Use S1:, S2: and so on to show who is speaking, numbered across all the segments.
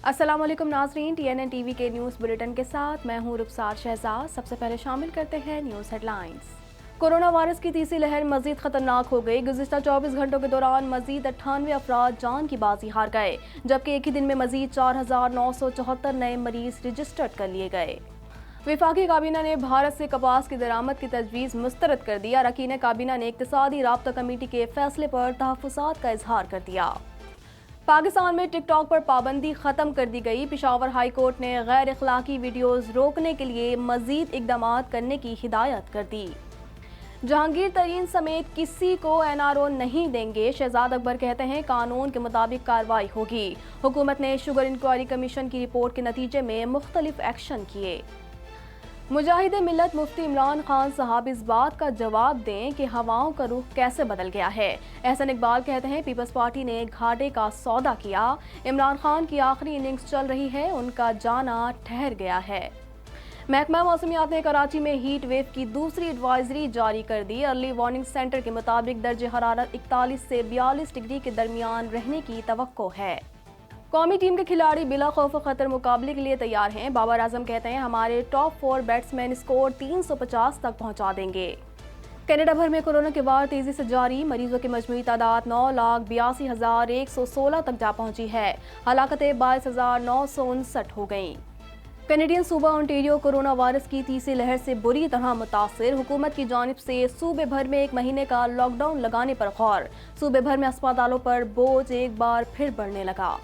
S1: अस्सलाम वालेकुम नाज़रीन, TNN टीवी के न्यूज़ बुलेटिन के साथ मैं हूँ रुखसार शहजाद। सबसे पहले शामिल करते हैं न्यूज़ हेडलाइंस। कोरोना वायरस की तीसरी लहर मजीद खतरनाक हो गई। गुज़िश्ता 24 घंटों के दौरान मजीद 98 अफराद जान की बाजी हार गए, जबकि एक ही दिन में मजीद 4,974 नए मरीज रजिस्टर्ड कर लिए गए। वफाकी काबीना ने भारत से कपास की दरामद की तजवीज़ मुस्तरद कर दी। अरकान काबीना ने इक़्तिसादी राब्ता कमेटी के फैसले पर तहफ़्फ़ुज़ात का इजहार कर दिया। पाकिस्तान में टिकटॉक पर पाबंदी खत्म कर दी गई। पेशावर हाई कोर्ट ने गैर अखलाकी वीडियोज़ रोकने के लिए मजीद इकदाम करने की हिदायत कर दी। जहांगीर तरीन समेत किसी को NRO नहीं देंगे। शहजाद अकबर कहते हैं कानून के मुताबिक कार्रवाई होगी। हुकूमत ने शुगर इंक्वायरी कमीशन की रिपोर्ट के नतीजे में मुख्तलिफ एक्शन किए। मुजाहिद मिल्लत मुफ्ती इमरान खान साहब इस बात का जवाब दें कि हवाओं का रुख कैसे बदल गया है। एहसन इकबाल कहते हैं पीपल्स पार्टी ने घाटे का सौदा किया। इमरान खान की आखिरी इनिंग्स चल रही है, उनका जाना ठहर गया है। महकमा मौसमियात ने कराची में हीट वेव की दूसरी एडवाइजरी जारी कर दी। अर्ली वार्निंग सेंटर के मुताबिक दर्जे हरारत 41 से 42 डिग्री के दरमियान रहने की तवक्को है। कौमी टीम के खिलाड़ी बिला खौफ खतर मुकाबले के लिए तैयार हैं। बाबर आजम कहते हैं हमारे टॉप 4 बैट्समैन स्कोर 350 तक पहुंचा देंगे। कनाडा भर में कोरोना के वार तेजी से जारी। मरीजों की मजमूई तादाद 9,82,116 तक जा पहुंची है। हलाकतें 22,959 हो गईं। कैनेडियन सूबा ओंटारियो कोरोना वायरस की तीसरी लहर से बुरी तरह मुतासिर। हुकूमत की जानिब से सूबे भर में 1 महीने का लॉकडाउन लगाने पर गौर। सूबे भर में अस्पतालों पर बोझ एक बार फिर बढ़ने लगा।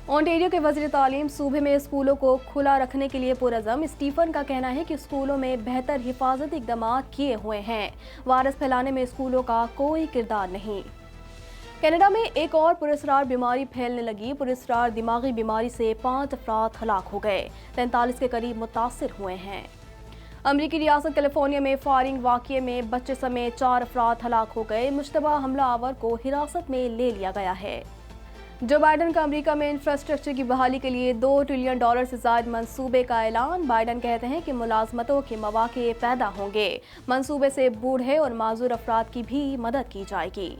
S1: ओंटारियो के वज़ीर तालीम सूबे में स्कूलों को खुला रखने के लिए पुरज़म। स्टीफन का कहना है कि स्कूलों में बेहतर हिफाजती इक़दाम किए हुए हैं। वायरस फैलाने में स्कूलों का कोई किरदार नहीं। कनाडा में एक और पुरस्रार बीमारी फैलने लगी। पुरस्रार दिमागी बीमारी से 5 अफराद हलाक हो गए, 43 के करीब मुतासिर हुए हैं। अमरीकी रियासत कैलिफोर्निया में फायरिंग वाक़ये में बच्चे समेत 4 अफराद हलाक हो गए। मुश्तबा हमला आवर को हिरासत में ले लिया गया है। जो बाइडन का अमेरिका में इंफ्रास्ट्रक्चर की बहाली के लिए $2 ट्रिलियन से ज़ायद मंसूबे का ऐलान। बाइडन कहते हैं कि मुलाजमतों के मौके पैदा होंगे। मंसूबे से बूढ़े और माजूर अफराद की भी मदद की जाएगी।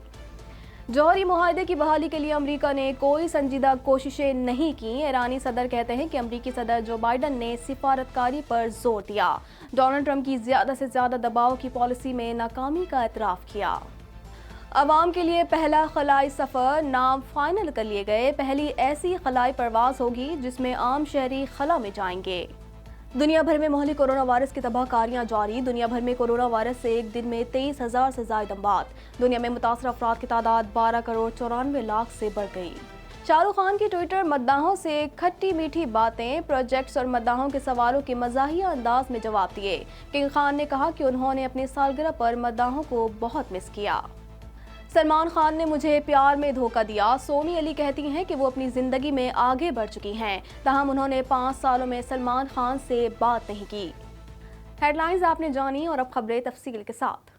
S1: जौहरी मुआहदे की बहाली के लिए अमेरिका ने कोई संजीदा कोशिशें नहीं की। ईरानी सदर कहते हैं कि अमेरिकी सदर जो बाइडन ने सिफारतकारी पर जोर दिया। डोनाल्ड ट्रंप की ज़्यादा से ज़्यादा दबाव की पॉलिसी में नाकामी का एतराफ़ किया। अवाम के लिए पहला खलाई सफ़र, नाम फाइनल कर लिए गए। पहली ऐसी खलाई परवाज़ होगी जिसमें आम शहरी खला में जाएंगे। दुनिया भर में मोहल्ली कोरोना वायरस की तबाहकारियां जारी। दुनिया भर में कोरोना वायरस से एक दिन में 23,000 से ज़ायद अमवात। दुनिया में मुतासर अफराद की तादाद 12 करोड़ 94 लाख से बढ़ गई। शाहरुख खान की ट्विटर मद्दाहों से खट्टी मीठी बातें, प्रोजेक्ट्स और मद्दाहों के सवालों के मज़ाहिया अंदाज में जवाब दिए। किंग खान ने कहा कि उन्होंने अपनी सालगिरह पर मद्दाहों को बहुत मिस किया। सलमान खान ने मुझे प्यार में धोखा दिया। सोनी अली कहती हैं कि वो अपनी ज़िंदगी में आगे बढ़ चुकी हैं, ताहम उन्होंने 5 सालों में सलमान खान से बात नहीं की। हेडलाइंस आपने जानी और अब खबरें तफसील के साथ।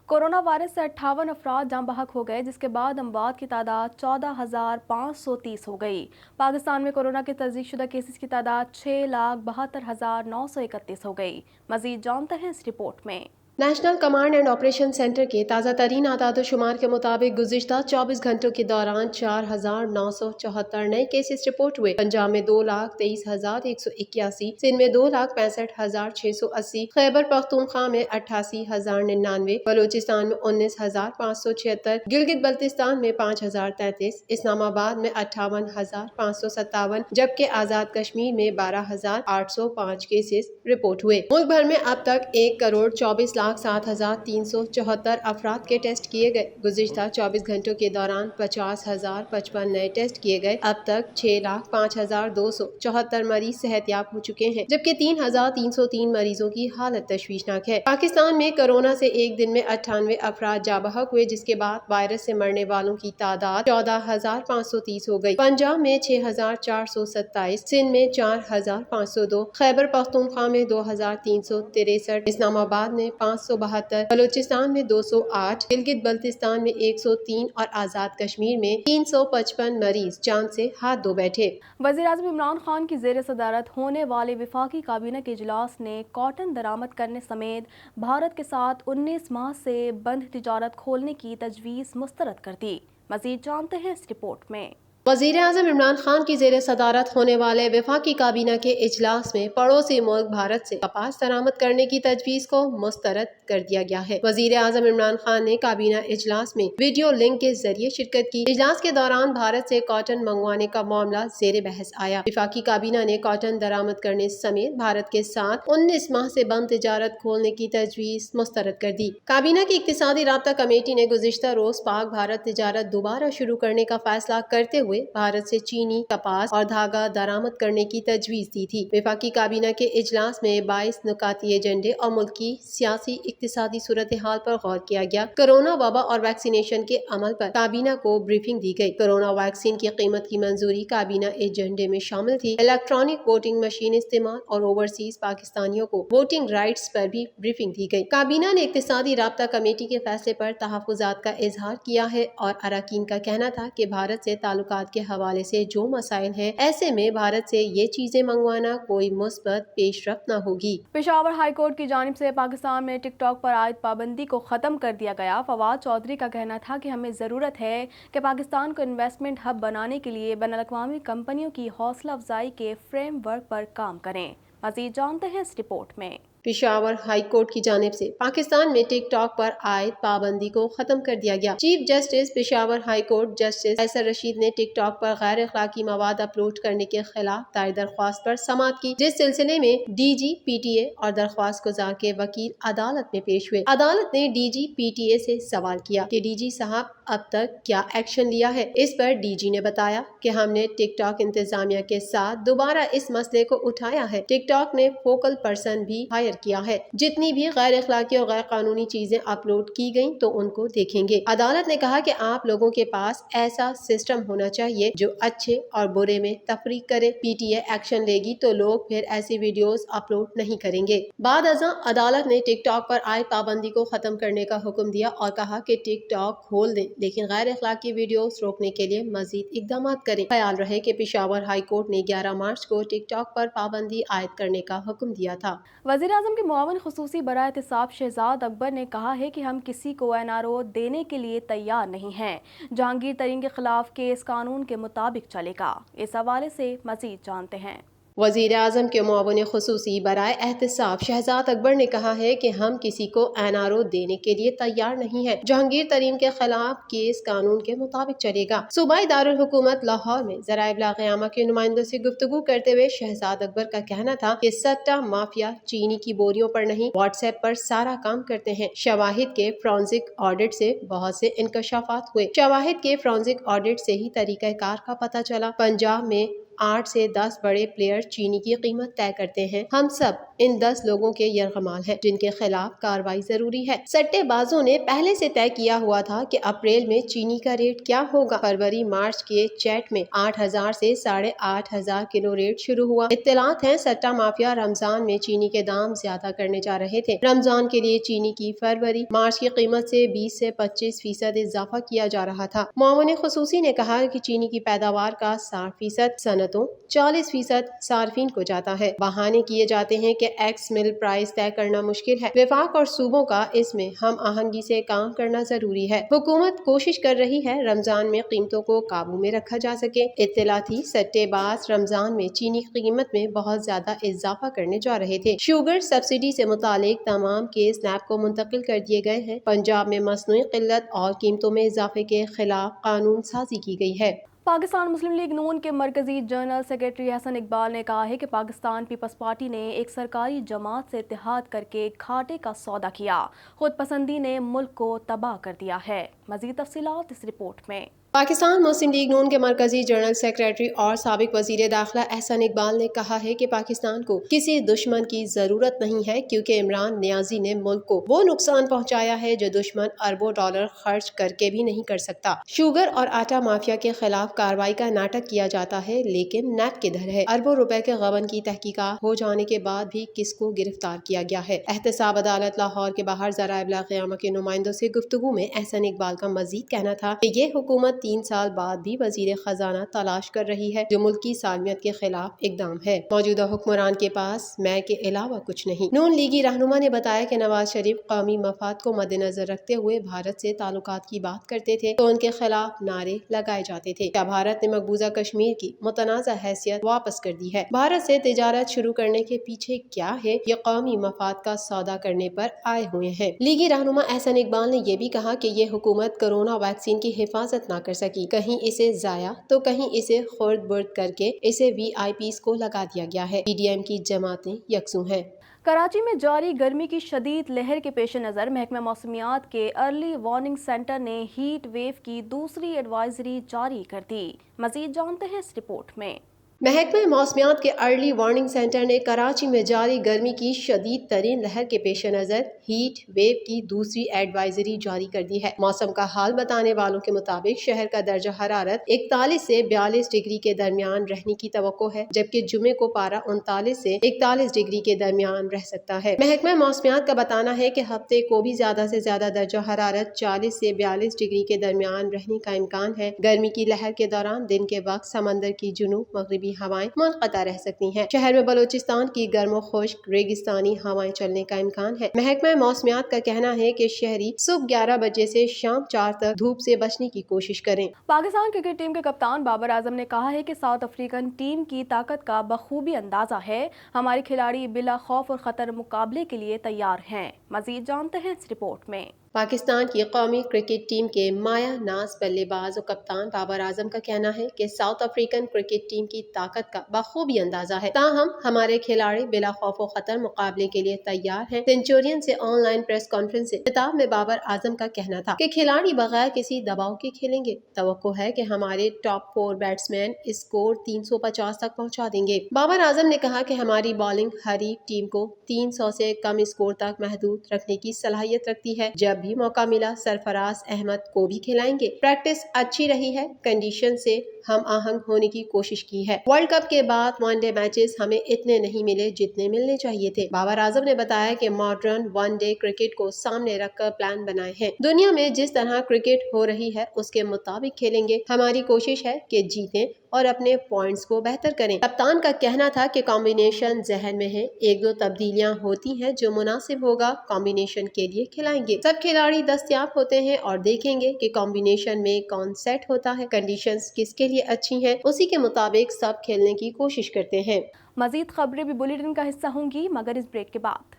S1: कोरोना वायरस से 58 अफराद जाँ बहक हो गए, जिसके बाद अमवात की तादाद 14,530 हो गई। पाकिस्तान में कोरोना के तस्दीकशुदा केसेस की तादाद 6,72,931 हो गई। मज़ीद जानते हैं इस रिपोर्ट में।
S2: National command and operation centre के ताज़ा तरीन आदाद शुमार के मुताबिक गुज़िश्ता 24 घंटों के दौरान 4,974 नए केसेस रिपोर्ट हुए। पंजाब में 2,23,181, सिंध में 2,65,680, खैबर पख्तूनख्वा में 88,099, बलूचिस्तान में 19,576, गिलगित बल्तिस्तान में 5,033, इस्लामाबाद में 58,557, जबकि आज़ाद कश्मीर में 12,805 केसेस रिपोर्ट हुए। मुल्क भर में अब तक 1,24,07,374 अफराद के टेस्ट किए गए। गुज़िश्ता 24 घंटों के दौरान 50,055 नए टेस्ट किए गए। अब तक 6,05,274 मरीज सेहतयाब हो चुके हैं, जबकि 3,303 मरीजों की हालत तशवीशनाक है। पाकिस्तान में कोरोना से एक दिन में 98 अफराद जाबहक हुए, जिसके बाद वायरस से मरने वालों की तादाद 14,530 हो गई। पंजाब में 6,427, सिंध में 4,502, खैबर पख्तूनख्वा में 2,363, इस्लामाबाद में 572, बलूचिस्तान में 208, गिलगित बल्तिस्तान में 103 और आज़ाद कश्मीर में 355 मरीज जान से हाथ धो बैठे।
S1: वज़ीर-ए-आज़म इमरान खान की ज़ेर सदारत होने वाले वफाकी काबीना के इजलास ने कॉटन दरामद करने समेत भारत के साथ 19 माह से बंद तिजारत खोलने की तजवीज़ मुस्तरद कर दी। मज़ीद जानते हैं इस रिपोर्ट में।
S2: वज़ीर आज़म इमरान खान की ज़ेर सदारत होने वाले वफाकी काबीना के इजलास में पड़ोसी मुल्क भारत से कपास दरामद करने की तजवीज़ को मुस्तरद कर दिया गया है। वज़ीर आज़म इमरान खान ने काबीना इजलास में वीडियो लिंक के जरिए शिरकत की। इजलास के दौरान भारत से कॉटन मंगवाने का मामला ज़ेर बहस आया। वफाकी काबीना ने कॉटन दरामद करने समेत भारत के साथ 19 माह से बंद तिजारत खोलने की तजवीज़ मुस्तरद कर दी। काबीना की इक्तिसादी राब्ता कमेटी ने गुज़िश्ता रोज पाक भारत तिजारत दोबारा शुरू करने का फैसला करते हुए भारत से चीनी, कपास और धागा दरामद करने की तजवीज़ दी थी। वफाकी काबीना के इजलास में 22 नुकाती एजेंडे और मुल्क की सियासी इक्तिसादी सूरत हाल पर गौर किया गया। कोरोना वबा और वैक्सीनेशन के अमल पर काबीना को ब्रीफिंग दी गई। कोरोना वैक्सीन की कीमत की मंजूरी काबीना एजेंडे में शामिल थी। इलेक्ट्रॉनिक वोटिंग मशीन इस्तेमाल और ओवरसीज पाकिस्तानियों को वोटिंग राइट्स पर भी ब्रीफिंग दी गई। काबीना ने इक्तिसादी राब्ता कमेटी के फैसले पर तहफ़्फ़ुज़ात का इजहार किया है और अरकान का कहना था कि भारत से ताल्लुकात के हवाले से जो मसाइल हैं, ऐसे में भारत से ये चीजें मंगवाना कोई मुस्बत पेशरफ्त न होगी।
S1: पेशावर हाई कोर्ट की जानिब से पाकिस्तान में टिकटॉक पर आयद पाबंदी को खत्म कर दिया गया। फवाद चौधरी का कहना था कि हमें जरूरत है कि पाकिस्तान को इन्वेस्टमेंट हब बनाने के लिए बैनुल-अक़वामी कंपनियों की हौसला अफजाई के फ्रेमवर्क पर काम करें। मज़ीद जानते हैं इस रिपोर्ट में।
S2: पेशावर हाई कोर्ट की जानिब से पाकिस्तान में टिकटॉक पर आयद पाबंदी को खत्म कर दिया गया। Chief justice Peshawar high court justice Faisal Rashid ने टिकटॉक पर गैर अखलाकी मवाद अपलोड करने के खिलाफ दायर दरख्वास्त पर समाअत की, जिस सिलसिले में DG PTA और दरख्वास्त गुजार के वकील अदालत में पेश हुए। अदालत ने DG PTA से सवाल किया कि DG साहब अब तक क्या एक्शन लिया है। इस पर DG ने बताया कि हमने टिकटॉक इंतजामिया के साथ दोबारा इस मसले को उठाया है। टिकटॉक ने फोकल पर्सन भी हायर किया है। जितनी भी गैर अखलाकी और गैर कानूनी चीजें अपलोड की गयी तो उनको देखेंगे। अदालत ने कहा कि आप लोगों के पास ऐसा सिस्टम होना चाहिए जो अच्छे और बुरे में तफरीक करे। PTA एक्शन लेगी तो लोग फिर ऐसी वीडियोस अपलोड नहीं करेंगे। बाद अज़ां अदालत ने टिकटॉक पर आयद पाबंदी को खत्म करने का हुक्म दिया और कहा कि टिकटॉक खोल दें, लेकिन गैर अखलाकी वीडियोस रोकने के लिए मजीद इकदाम करें। ख्याल रहे कि पेशावर हाई कोर्ट ने 11 मार्च को टिकटॉक पर पाबंदी आयद करने का हुक्म दिया था।
S1: वज़ीर आज़म के मुआविन खुसूसी बराए एहतिसाब शहजाद अकबर ने कहा है कि हम किसी को NRO देने के लिए तैयार नहीं हैं। जहांगीर तरीन के खिलाफ केस कानून के मुताबिक चलेगा। इस हवाले से मजीद जानते हैं।
S2: वज़ीर आज़म के मुआविन खुसूसी बराए एहतिसाब शहजाद अकबर ने कहा है कि हम किसी को NRO देने के लिए तैयार नहीं है। जहांगीर तरीन के खिलाफ केस कानून के मुताबिक चलेगा। सूबाई दारुल हुकूमत लाहौर में ज़राए इब्लाग क़यामा के नुमाइंदों से गुफ्तगू करते हुए शहजाद अकबर का कहना था कि सट्टा माफिया चीनी की बोरियों पर नहीं, व्हाट्सएप पर सारा काम करते हैं। शवाहिद के फोरेंसिक ऑडिट से बहुत से इंकशाफात हुए। शवाहिद के फोरेंसिक ऑडिट से ही तरीक़ाकार का पता चला। पंजाब में 8 से 10 बड़े प्लेयर चीनी की कीमत तय करते हैं। हम सब इन 10 लोगों के यरगमाल हैं जिनके खिलाफ कार्रवाई जरूरी है। सट्टेबाजों ने पहले से तय किया हुआ था कि अप्रैल में चीनी का रेट क्या होगा। फरवरी मार्च के चैट में 8000 से 8500 किलो रेट शुरू हुआ। इत्तलात हैं सट्टा माफिया रमजान में चीनी के दाम ज्यादा करने जा रहे थे। रमजान के लिए चीनी की फरवरी मार्च की कीमत से 20 से 25% इजाफा किया जा रहा था। मुआविन खुसूसी ने कहा कि चीनी की पैदावार का 60% 40% सार्फिन को जाता है। बहाने किए जाते हैं कि एक्स मिल प्राइस तय करना मुश्किल है। वफाक और सूबों का इसमें हम आहंगी से काम करना जरूरी है। हुकूमत कोशिश कर रही है रमजान में कीमतों को काबू में रखा जा सके। इत्तला थी सट्टेबाज रमजान में चीनी की कीमत में बहुत ज्यादा इजाफा करने जा रहे थे। शुगर सब्सिडी से मुतालिक तमाम केस NAB को मुंतकिल कर दिए गए हैं। पंजाब में मसनूई किल्लत और कीमतों में इजाफे के खिलाफ कानून साजी की गई है।
S1: पाकिस्तान मुस्लिम लीग नून के मरकजी जनरल सेक्रेटरी हसन इकबाल ने कहा है कि पाकिस्तान पीपल्स पार्टी ने एक सरकारी जमात से इत्तेहाद करके घाटे का सौदा किया। खुद पसंदी ने मुल्क को तबाह कर दिया है। मज़ीद तफसीलात इस रिपोर्ट में।
S2: पाकिस्तान मुस्लिम लीग नून के मरकजी जनरल सेक्रेटरी और साबिक वजीर दाखिला एहसन इकबाल ने कहा है कि पाकिस्तान को किसी दुश्मन की जरूरत नहीं है, क्योंकि इमरान नियाजी ने मुल्क को वो नुकसान पहुंचाया है जो दुश्मन अरबों डॉलर खर्च करके भी नहीं कर सकता। शुगर और आटा माफिया के खिलाफ कार्रवाई का नाटक किया जाता है, लेकिन NAB किधर है। अरबों रुपए के गबन की तहकीकात हो जाने के बाद भी किसको गिरफ्तार किया गया है। एहतसाब अदालत लाहौर के बाहर ज़राए इब्लाग क़यामा के नुमाइंदों से गुफ्तगू में एहसन इकबाल का मजीद कहना था कि ये हुकूमत 3 साल बाद भी वजीर खजाना तलाश कर रही है, जो मुल्क की सालमियत के खिलाफ इकदाम है। मौजूदा हुक्मरान के पास मैं के अलावा कुछ नहीं। नून लीगी रहनुमा ने बताया कि नवाज शरीफ कौमी मफाद को मद्देनजर रखते हुए भारत से ताल्लुकात की बात करते थे तो उनके खिलाफ नारे लगाए जाते थे। क्या भारत ने मकबूजा कश्मीर की मुतनाज़ा हैसियत वापस कर दी है? भारत से तिजारत शुरू करने के पीछे क्या है? ये कौमी मफाद का सौदा करने पर आए हुए हैं। लीगी रहनुमा एहसन इकबाल ने यह भी कहा कि ये हुकूमत कोरोना वैक्सीन की हिफाजत न कर सकी, कहीं इसे जाया तो कहीं इसे खुर्द बुर्द करके इसे VIPs को लगा दिया गया है। PDM की जमातें यकसू हैं।
S1: कराची में जारी गर्मी की शदीद लहर के पेश नज़र महकमा मौसमियात के अर्ली वार्निंग सेंटर ने हीट वेव की दूसरी एडवाइजरी जारी कर दी। मजीद जानते हैं इस रिपोर्ट में।
S2: महकमा मौसमियात के अर्ली वार्निंग सेंटर ने कराची में जारी गर्मी की शदीद तरीन लहर के पेश नज़र हीट वेव की दूसरी एडवाइजरी जारी कर दी है। मौसम का हाल बताने वालों के मुताबिक शहर का दर्जा हरारत 41 से 42 डिग्री के दरमियान रहने की तवक्को है, जबकि जुमे को पारा 39 से 41 डिग्री के दरमियान रह सकता है। महकमा मौसमियात का बताना है कि हफ्ते को भी ज्यादा से ज्यादा दर्जा हरारत 40 से 42 डिग्री के दरमियान रहने का इम्कान है। गर्मी की लहर के दौरान दिन के वक्त समंदर की जुनूब मगरबी हवाएं मुनक़ता रह सकती हैं। शहर में बलोचिस्तान की गर्म खुश्क रेगिस्तानी हवाएं चलने का इम्कान है। महकमा मौसमियात का कहना है कि शहरी सुबह 11 बजे से शाम 4 तक धूप से बचने की कोशिश करें।
S1: पाकिस्तान क्रिकेट टीम के कप्तान बाबर आजम ने कहा है कि साउथ अफ्रीकन टीम की ताकत का बखूबी अंदाजा है। हमारे खिलाड़ी बिला खौफ और खतर मुकाबले के लिए तैयार हैं। मजीद जानते हैं इस रिपोर्ट में।
S2: पाकिस्तान की कौमी क्रिकेट टीम के माया नाज बल्लेबाज और कप्तान बाबर आजम का कहना है कि साउथ अफ्रीकन क्रिकेट टीम की ताकत का बखूबी अंदाजा है, ताहम हमारे खिलाड़ी बिला खौफ व खतर मुकाबले के लिए तैयार हैं। सेंचुरियन से ऑनलाइन प्रेस कॉन्फ्रेंस से खिताब में बाबर आजम का कहना था कि खिलाड़ी बगैर किसी दबाव के खेलेंगे। तवक्को है कि हमारे टॉप 4 बैट्समैन स्कोर 350 तक पहुँचा देंगे। बाबर आजम ने कहा कि हमारी बॉलिंग हरीफ टीम को 300 से कम स्कोर तक महदूद रखने की सलाहियत रखती है। जब भी मौका मिला सरफराज अहमद को भी खिलाएंगे। प्रैक्टिस अच्छी रही है, कंडीशन से हम आहंग होने की कोशिश की है। वर्ल्ड कप के बाद वनडे मैचेस हमें इतने नहीं मिले जितने मिलने चाहिए थे। बाबर आजम ने बताया कि मॉडर्न वनडे क्रिकेट को सामने रखकर प्लान बनाए हैं। दुनिया में जिस तरह क्रिकेट हो रही है उसके मुताबिक खेलेंगे। हमारी कोशिश है कि जीतें और अपने पॉइंट्स को बेहतर करें। कप्तान का कहना था कि कॉम्बिनेशन जहन में है, 1-2 तब्दीलियां होती हैं, जो मुनासिब होगा कॉम्बिनेशन के लिए खिलाएंगे। सब खिलाड़ी दस्तयाब होते हैं और देखेंगे कि कॉम्बिनेशन में कौन सेट होता है, कंडीशंस किसके लिए अच्छी हैं, उसी के मुताबिक सब खेलने की कोशिश करते हैं।
S1: मजीद खबरें भी बुलेटिन का हिस्सा होंगी, मगर इस ब्रेक के बाद।